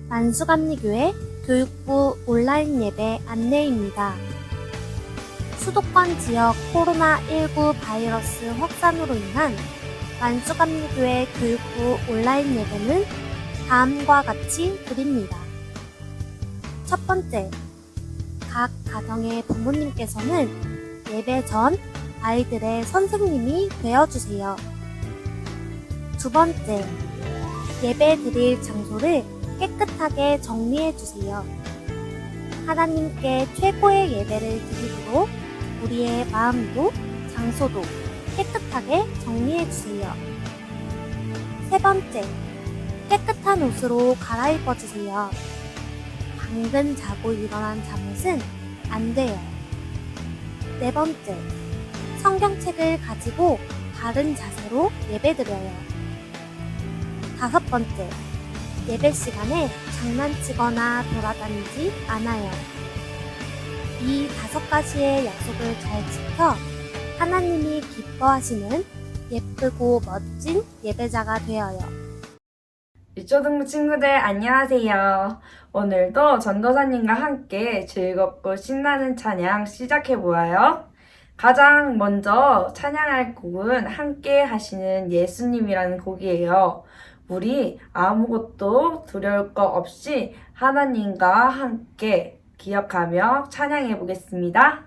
만수감리교회 교육부 온라인 예배 안내입니다. 수도권 지역 코로나19 바이러스 확산으로 인한 만수감리교회 교육부 온라인 예배는 다음과 같이 드립니다. 첫 번째, 각 가정의 부모님께서는 예배 전 아이들의 선생님이 되어주세요. 두 번째, 예배 드릴 장소를 깨끗하게 정리해주세요. 하나님께 최고의 예배를 드리도록 우리의 마음도 장소도 깨끗하게 정리해주세요. 세 번째, 깨끗한 옷으로 갈아입어주세요. 방금 자고 일어난 잠옷은 안 돼요. 네 번째, 성경책을 가지고 바른 자세로 예배드려요. 다섯 번째, 예배 시간에 장난치거나 돌아다니지 않아요. 이 5가지의 약속을 잘 지켜 하나님이 기뻐하시는 예쁘고 멋진 예배자가 되어요. 유초등부 친구들 안녕하세요. 오늘도 전도사님과 함께 즐겁고 신나는 찬양 시작해보아요. 가장 먼저 찬양할 곡은 함께 하시는 예수님이라는 곡이에요. 우리 아무것도 두려울 것 없이 하나님과 함께 기억하며 찬양해 보겠습니다.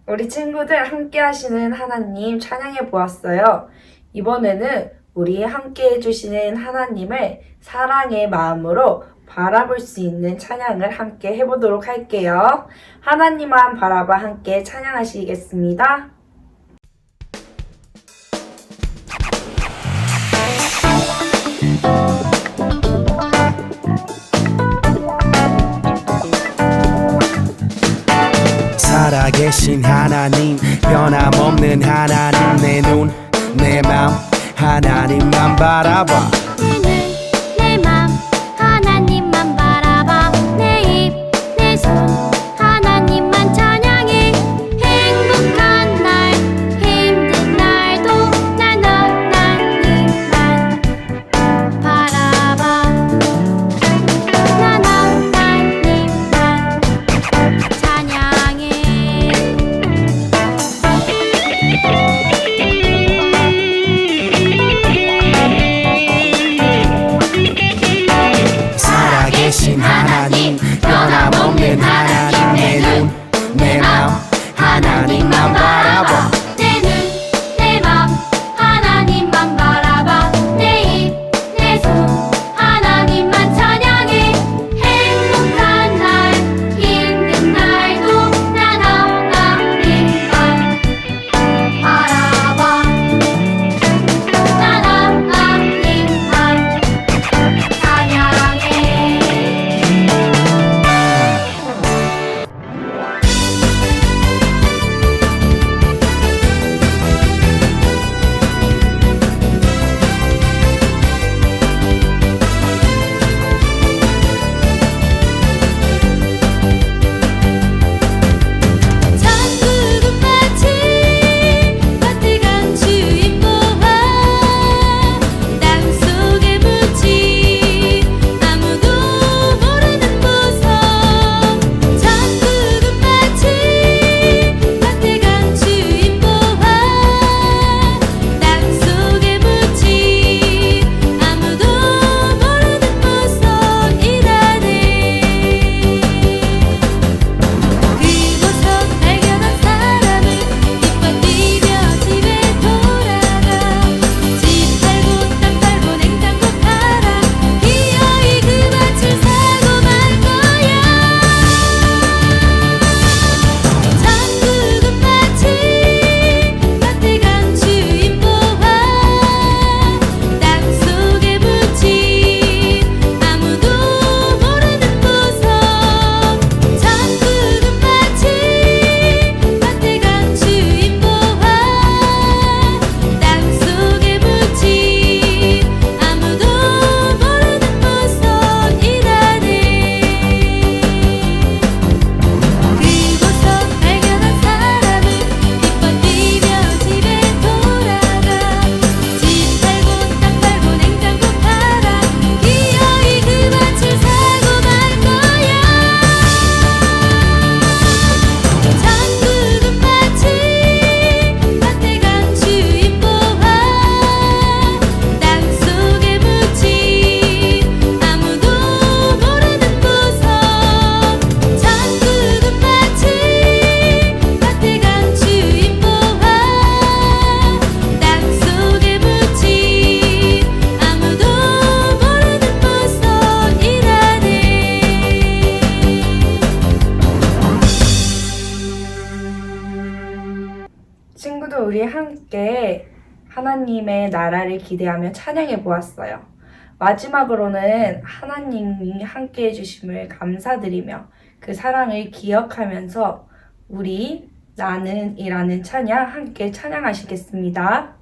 우리 친구들 함께 하시는 하나님 찬양해 보았어요. 이번에는 우리 함께 해주시는 하나님을 사랑의 마음으로 바라볼 수 있는 찬양을 함께 해보도록 할게요. 하나님만 바라봐 함께 찬양하시겠습니다. 살아계신 하나님, 변함없는 하나님, 내 눈, 내 맘 하나님만 바라봐. 내 눈, 내 맘 하나님 친구들, 우리 함께 하나님의 나라를 기대하며 찬양해 보았어요. 마지막으로는 하나님이 함께 해주심을 감사드리며 그 사랑을 기억하면서 우리 나는이라는 찬양 함께 찬양하시겠습니다.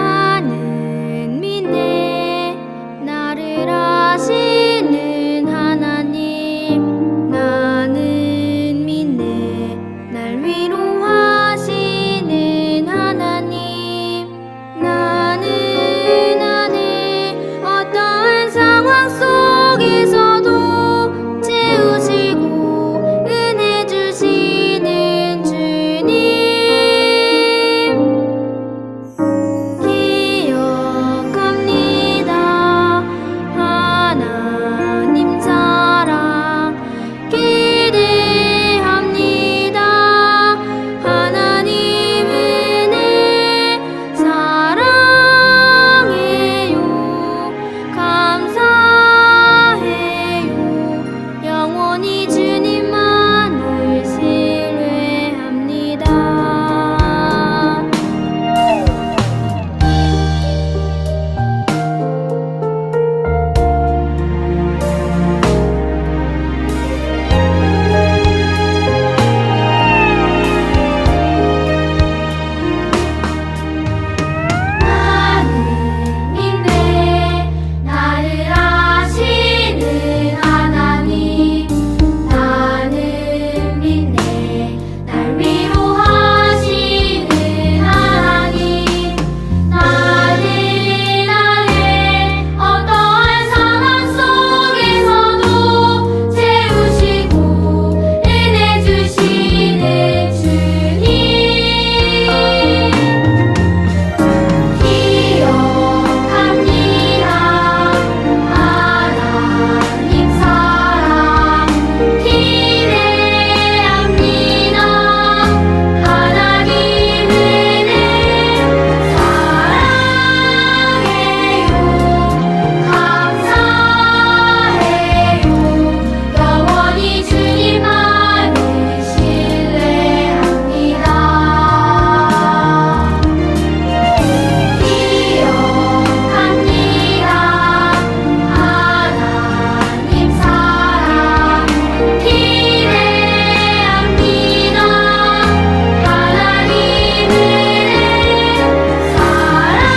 나는 믿네 나를 아시는 하나님 나는 믿네 날 위로하시는 하나님 나는 어떠한 상황 속에서도 채우시고 은혜 주시는 주님 기억합니다. 하나님 사랑 기대합니다. 하나님 은혜 사랑해요. 감사해요. 영원히 주님만을 신뢰합니다. 나는 믿네 나를 아시는 하나님 나는 믿네 날 위로하시는 하나님 나는 어떠한 상황 속에서도 채우시고 은혜 주시는 주님 기억합니다. 하나님 사랑 기대합니다. 하나님 은혜 사랑해요. 감사해요. 영원히 주님만을 신뢰합니다. 기억합니다. 하나님 사랑 기대합니다. 하나님 은혜 사랑해요.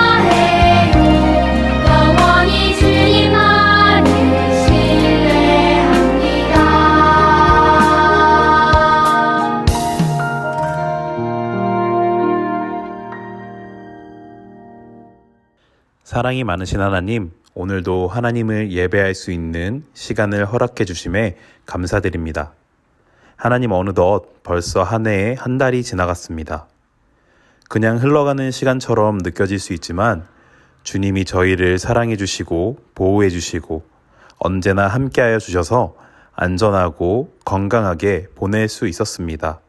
감사해요. 영원히 주님만을 신뢰합니다. 사랑이 많으신 하나님, 오늘도 하나님을 예배할 수 있는 시간을 허락해 주심에 감사드립니다. 하나님, 어느덧 벌써 한 해에 한 달이 지나갔습니다. 그냥 흘러가는 시간처럼 느껴질 수 있지만 주님이 저희를 사랑해 주시고 보호해 주시고 언제나 함께하여 주셔서 안전하고 건강하게 보낼 수 있었습니다.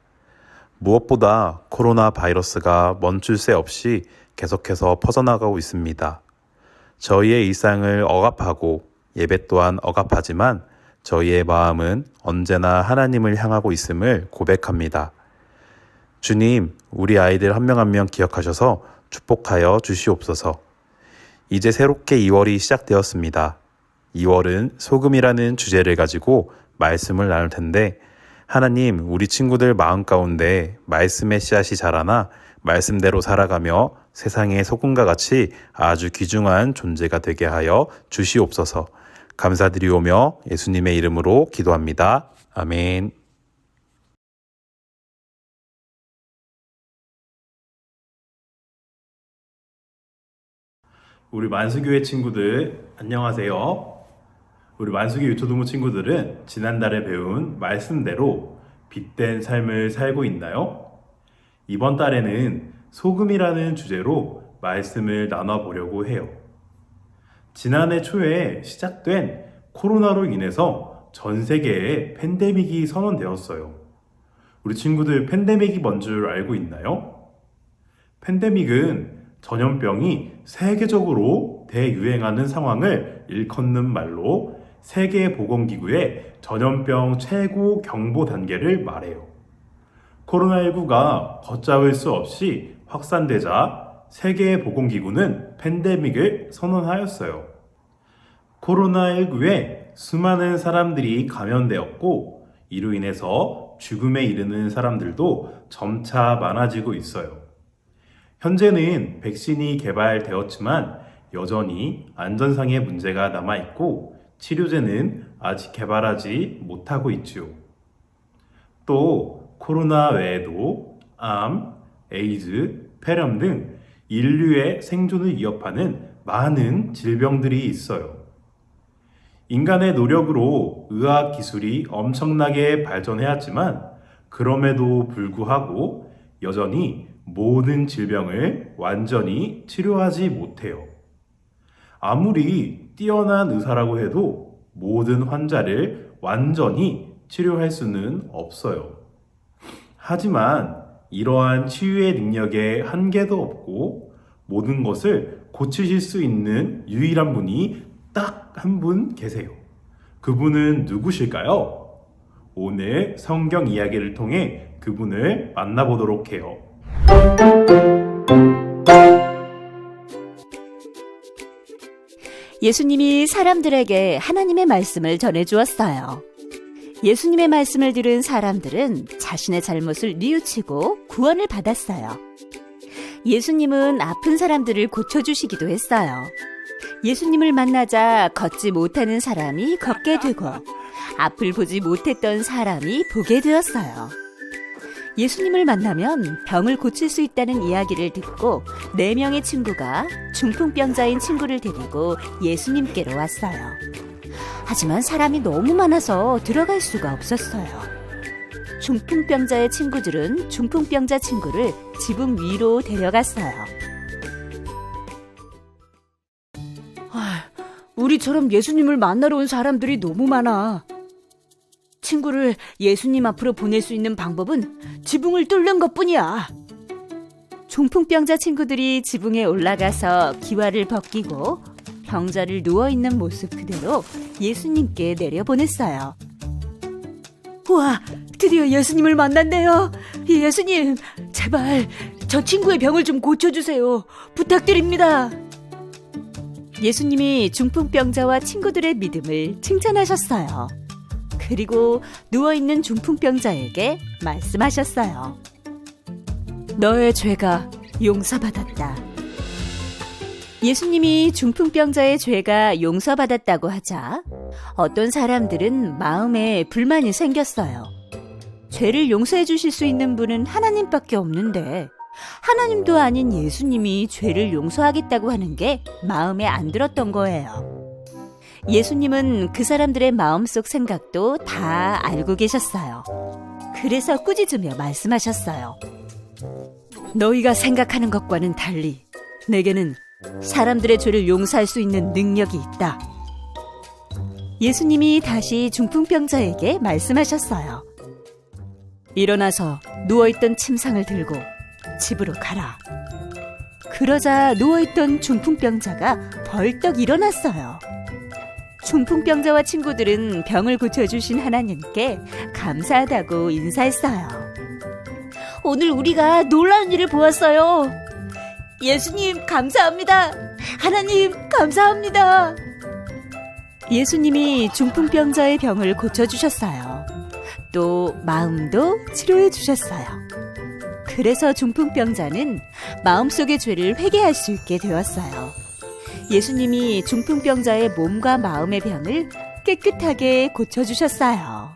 무엇보다 코로나 바이러스가 멈출 새 없이 계속해서 퍼져나가고 있습니다. 저희의 일상을 억압하고 예배 또한 억압하지만 저희의 마음은 언제나 하나님을 향하고 있음을 고백합니다. 주님, 우리 아이들 한 명 한 명 기억하셔서 축복하여 주시옵소서. 이제 새롭게 2월이 시작되었습니다. 2월은 소금이라는 주제를 가지고 말씀을 나눌 텐데 하나님, 우리 친구들 마음 가운데 말씀의 씨앗이 자라나 말씀대로 살아가며 세상의 소금과 같이 아주 귀중한 존재가 되게 하여 주시옵소서. 감사드리오며 예수님의 이름으로 기도합니다. 아멘. 우리 만수교회 친구들 안녕하세요. 우리 만수교 유초동무 친구들은 지난달에 배운 말씀대로 빛된 삶을 살고 있나요? 이번 달에는 소금이라는 주제로 말씀을 나눠보려고 해요. 지난해 초에 시작된 코로나로 인해서 전 세계에 팬데믹이 선언되었어요. 우리 친구들 팬데믹이 뭔 줄 알고 있나요? 팬데믹은 전염병이 세계적으로 대유행하는 상황을 일컫는 말로 세계보건기구의 전염병 최고 경보 단계를 말해요. 코로나19가 걷잡을 수 없이 확산되자 세계보건기구는 팬데믹을 선언하였어요. 코로나19에 수많은 사람들이 감염되었고 이로 인해서 죽음에 이르는 사람들도 점차 많아지고 있어요. 현재는 백신이 개발되었지만 여전히 안전상의 문제가 남아있고 치료제는 아직 개발하지 못하고 있지요. 또 코로나 외에도 암, 에이즈, 폐렴 등 인류의 생존을 위협하는 많은 질병들이 있어요. 인간의 노력으로 의학 기술이 엄청나게 발전해왔지만 그럼에도 불구하고 여전히 모든 질병을 완전히 치료하지 못해요. 아무리 뛰어난 의사라고 해도 모든 환자를 완전히 치료할 수는 없어요. 하지만 이러한 치유의 능력에 한계도 없고 모든 것을 고치실 수 있는 유일한 분이 딱 한 분 계세요. 그분은 누구실까요? 오늘 성경 이야기를 통해 그분을 만나보도록 해요. 예수님이 사람들에게 하나님의 말씀을 전해주었어요. 예수님의 말씀을 들은 사람들은 자신의 잘못을 뉘우치고 구원을 받았어요. 예수님은 아픈 사람들을 고쳐주시기도 했어요. 예수님을 만나자 걷지 못하는 사람이 걷게 되고 앞을 보지 못했던 사람이 보게 되었어요. 예수님을 만나면 병을 고칠 수 있다는 이야기를 듣고 4명의 친구가 중풍병자인 친구를 데리고 예수님께로 왔어요. 하지만 사람이 너무 많아서 들어갈 수가 없었어요. 중풍병자의 친구들은 중풍병자 친구를 지붕 위로 데려갔어요. 우리처럼 예수님을 만나러 온 사람들이 너무 많아. 친구를 예수님 앞으로 보낼 수 있는 방법은 지붕을 뚫는 것뿐이야. 중풍병자 친구들이 지붕에 올라가서 기와를 벗기고 병자를 누워있는 모습 그대로 예수님께 내려보냈어요. 우와, 드디어 예수님을 만났네요. 예수님, 제발 저 친구의 병을 좀 고쳐주세요. 부탁드립니다. 예수님이 중풍병자와 친구들의 믿음을 칭찬하셨어요. 그리고 누워있는 중풍병자에게 말씀하셨어요. 너의 죄가 용서받았다. 예수님이 중풍병자의 죄가 용서받았다고 하자 어떤 사람들은 마음에 불만이 생겼어요. 죄를 용서해 주실 수 있는 분은 하나님밖에 없는데 하나님도 아닌 예수님이 죄를 용서하겠다고 하는 게 마음에 안 들었던 거예요. 예수님은 그 사람들의 마음속 생각도 다 알고 계셨어요. 그래서 꾸짖으며 말씀하셨어요. 너희가 생각하는 것과는 달리 내게는 사람들의 죄를 용서할 수 있는 능력이 있다. 예수님이 다시 중풍병자에게 말씀하셨어요. 일어나서 누워있던 침상을 들고 집으로 가라. 그러자 누워있던 중풍병자가 벌떡 일어났어요. 중풍병자와 친구들은 병을 고쳐주신 하나님께 감사하다고 인사했어요. 오늘 우리가 놀라운 일을 보았어요. 예수님 감사합니다. 하나님 감사합니다. 예수님이 중풍병자의 병을 고쳐주셨어요. 또 마음도 치료해 주셨어요. 그래서 중풍병자는 마음속의 죄를 회개할 수 있게 되었어요. 예수님이 중풍병자의 몸과 마음의 병을 깨끗하게 고쳐주셨어요.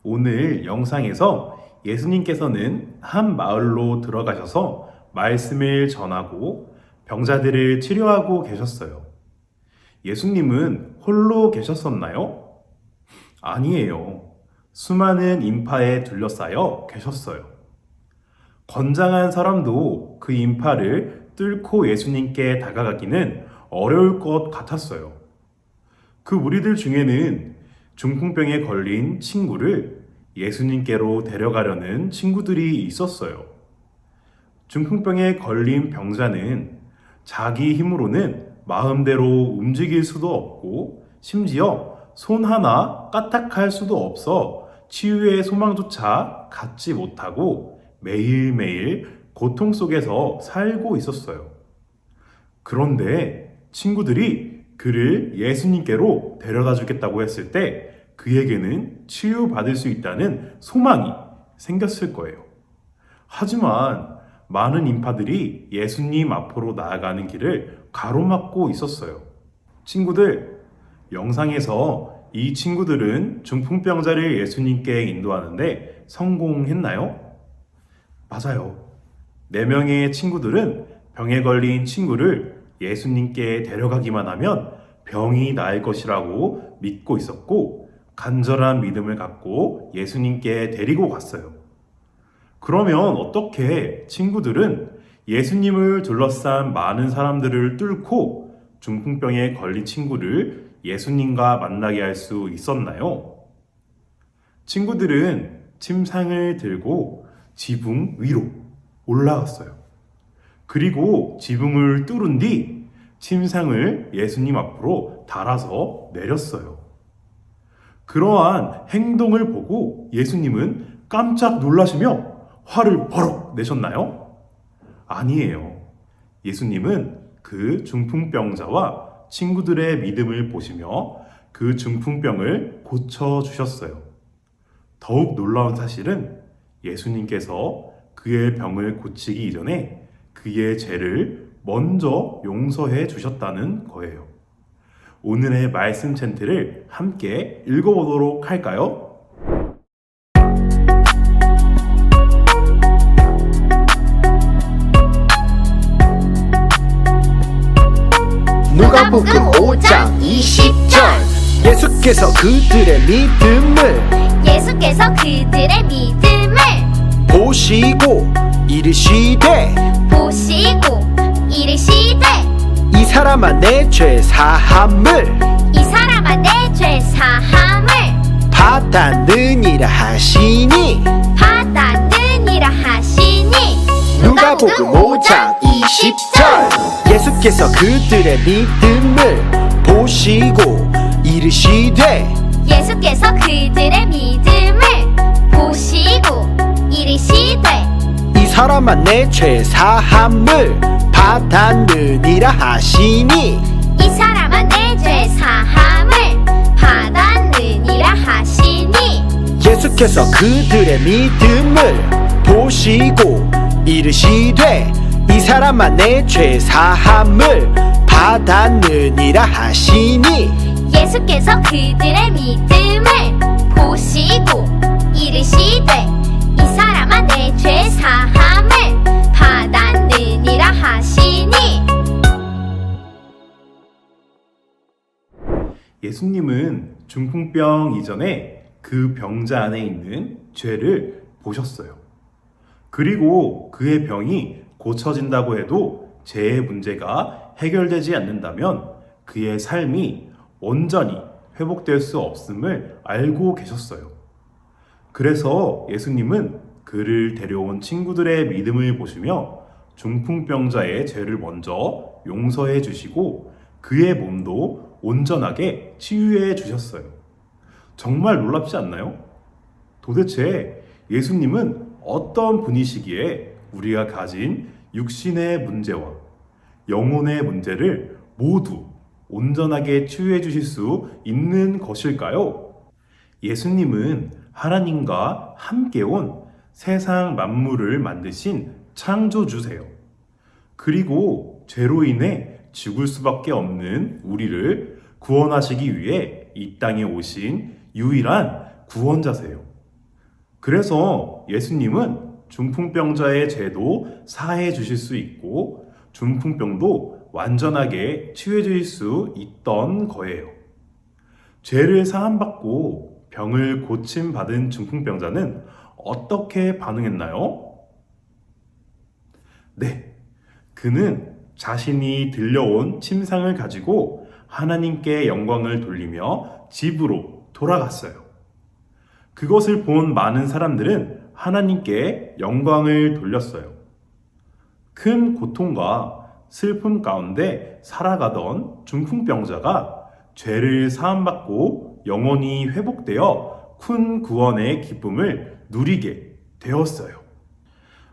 오늘 영상에서 예수님께서는 한 마을로 들어가셔서 말씀을 전하고 병자들을 치료하고 계셨어요. 예수님은 홀로 계셨었나요? 아니에요. 수많은 인파에 둘러싸여 계셨어요. 건장한 사람도 그 인파를 뚫고 예수님께 다가가기는 어려울 것 같았어요. 그 무리들 중에는 중풍병에 걸린 친구를 예수님께로 데려가려는 친구들이 있었어요. 중풍병에 걸린 병자는 자기 힘으로는 마음대로 움직일 수도 없고 심지어 손 하나 까딱할 수도 없어 치유의 소망조차 갖지 못하고 매일매일 고통 속에서 살고 있었어요. 그런데 친구들이 그를 예수님께로 데려다 주겠다고 했을 때 그에게는 치유받을 수 있다는 소망이 생겼을 거예요. 하지만 많은 인파들이 예수님 앞으로 나아가는 길을 가로막고 있었어요. 친구들, 영상에서 이 친구들은 중풍병자를 예수님께 인도하는데 성공했나요? 맞아요. 4명의 친구들은 병에 걸린 친구를 예수님께 데려가기만 하면 병이 나을 것이라고 믿고 있었고 간절한 믿음을 갖고 예수님께 데리고 갔어요. 그러면 어떻게 친구들은 예수님을 둘러싼 많은 사람들을 뚫고 중풍병에 걸린 친구를 예수님과 만나게 할 수 있었나요? 친구들은 침상을 들고 지붕 위로 올라갔어요. 그리고 지붕을 뚫은 뒤 침상을 예수님 앞으로 달아서 내렸어요. 그러한 행동을 보고 예수님은 깜짝 놀라시며 화를 버럭 내셨나요? 아니에요. 예수님은 그 중풍병자와 친구들의 믿음을 보시며 그 중풍병을 고쳐주셨어요. 더욱 놀라운 사실은 예수님께서 그의 병을 고치기 이전에 그의 죄를 먼저 용서해 주셨다는 거예요. 오늘의 말씀 챈트를 함께 읽어보도록 할까요? 누가복음 5장 20절 예수께서 그들의 믿음을 보시고 이르시되 이 사람아 내 죄 사함을 받았느니라 하시니 누가복음 5장 20절 예수께서 그들의 믿음을 보시고 이르시되 이 사람아 내 죄 사함을 받았느니라 하시니 예수께서 그들의 믿음을 보시고 이르시되 이 사람아 내 죄 사함을 받았느니라 하시니 예수께서 그들의 믿음을 보시고 이르시되 이 사람아 내 죄 사함을 받았느니라 하시니 예수님은 중풍병 이전에 그 병자 안에 있는 죄를 보셨어요. 그리고 그의 병이 고쳐진다고 해도 죄의 문제가 해결되지 않는다면 그의 삶이 온전히 회복될 수 없음을 알고 계셨어요. 그래서 예수님은 그를 데려온 친구들의 믿음을 보시며 중풍병자의 죄를 먼저 용서해 주시고 그의 몸도 온전하게 치유해 주셨어요. 정말 놀랍지 않나요? 도대체 예수님은 어떤 분이시기에 우리가 가진 육신의 문제와 영혼의 문제를 모두 온전하게 치유해 주실 수 있는 것일까요? 예수님은 하나님과 함께 온 세상 만물을 만드신 창조주세요. 그리고 죄로 인해 죽을 수밖에 없는 우리를 구원하시기 위해 이 땅에 오신 유일한 구원자세요. 그래서 예수님은 중풍병자의 죄도 사해 주실 수 있고 중풍병도 완전하게 치유해 주실 수 있던 거예요. 죄를 사함받고 병을 고침받은 중풍병자는 어떻게 반응했나요? 네, 그 그는 자신이 들려온 침상을 가지고 하나님께 영광을 돌리며 집으로 돌아갔어요. 그것을 본 많은 사람들은 하나님께 영광을 돌렸어요. 큰 고통과 슬픔 가운데 살아가던 중풍병자가 죄를 사함받고 영원히 회복되어 큰 구원의 기쁨을 누리게 되었어요.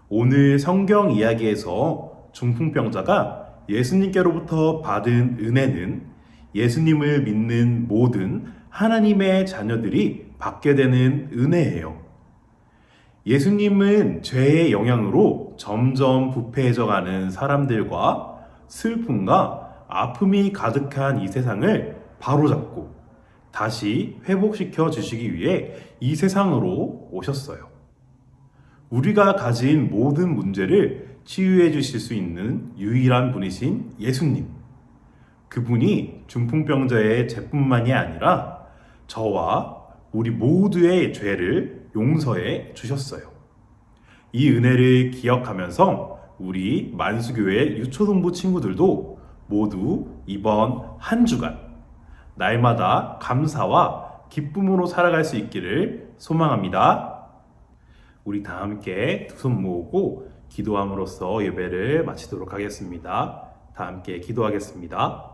오늘 성경 이야기에서 중풍병자가 예수님께로부터 받은 은혜는 예수님을 믿는 모든 하나님의 자녀들이 받게 되는 은혜예요. 예수님은 죄의 영향으로 점점 부패해져가는 사람들과 슬픔과 아픔이 가득한 이 세상을 바로잡고 다시 회복시켜 주시기 위해 이 세상으로 오셨어요. 우리가 가진 모든 문제를 치유해 주실 수 있는 유일한 분이신 예수님. 그분이 중풍병자의 죄뿐만이 아니라 저와 우리 모두의 죄를 용서해 주셨어요. 이 은혜를 기억하면서 우리 만수교회 유초동부 친구들도 모두 이번 한 주간 날마다 감사와 기쁨으로 살아갈 수 있기를 소망합니다. 우리 다 함께 두 손 모으고 기도함으로써 예배를 마치도록 하겠습니다. 다 함께 기도하겠습니다.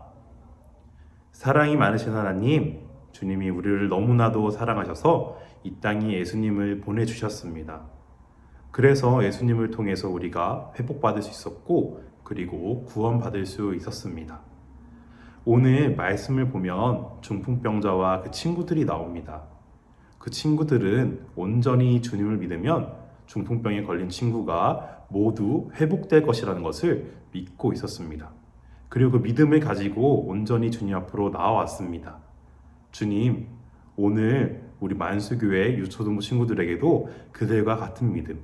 사랑이 많으신 하나님, 주님이 우리를 너무나도 사랑하셔서 이 땅에 예수님을 보내주셨습니다. 그래서 예수님을 통해서 우리가 회복받을 수 있었고 그리고 구원받을 수 있었습니다. 오늘 말씀을 보면 중풍병자와 그 친구들이 나옵니다. 그 친구들은 온전히 주님을 믿으면 중풍병에 걸린 친구가 모두 회복될 것이라는 것을 믿고 있었습니다. 그리고 그 믿음을 가지고 온전히 주님 앞으로 나와왔습니다. 주님, 오늘 우리 만수교회 유초등부 친구들에게도 그들과 같은 믿음,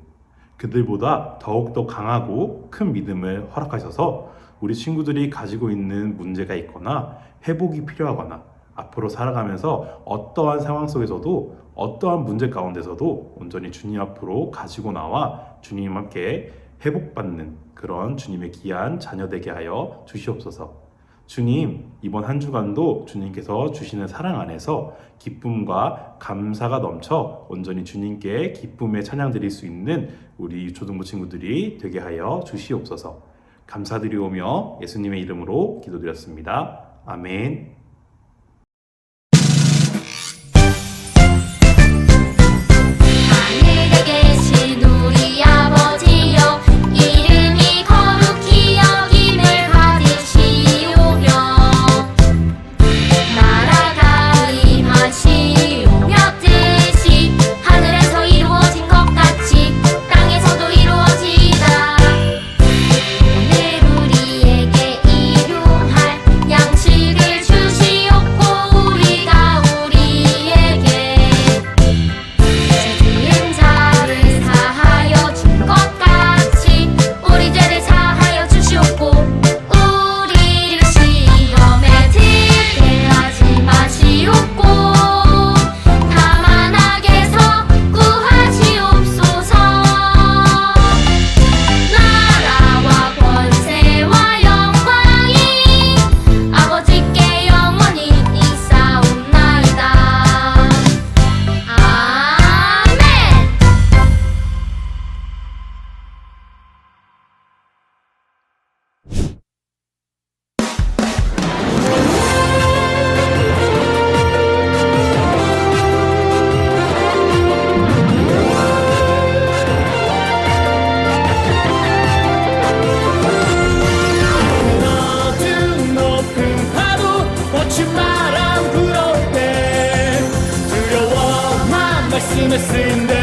그들보다 더욱더 강하고 큰 믿음을 허락하셔서 우리 친구들이 가지고 있는 문제가 있거나 회복이 필요하거나 앞으로 살아가면서 어떠한 상황 속에서도 어떠한 문제 가운데서도 온전히 주님 앞으로 가지고 나와 주님 함께 회복받는 그런 주님의 귀한 자녀 되게 하여 주시옵소서. 주님, 이번 한 주간도 주님께서 주시는 사랑 안에서 기쁨과 감사가 넘쳐 온전히 주님께 기쁨의 찬양 드릴 수 있는 우리 초등부 친구들이 되게 하여 주시옵소서. 감사드리오며 예수님의 이름으로 기도드렸습니다. 아멘. 하늘에 계신 우리 아버지여, 이름이 거룩히 여김을 받으시오며, 나라가 임하시오며, 뜻이 하늘에서 이루어진 것 같이 땅에서도 이루어지이다. 오늘 우리에게 일용할 양식을 주시옵고, 우리가 우리에게 죄지은 자를 사하여 준 것 같이 우리 죄를 사하여 주시옵고, 우리를 시험에 들게 하지 마시옵고, 다만 악에서 구하시옵소서. 나라와 권세와 영광이 아버지께 영원히 있사옵나이다. 아멘. 낮은 높은 파도 거친 바람 불어올 때 두려워만 말씀을 쓴대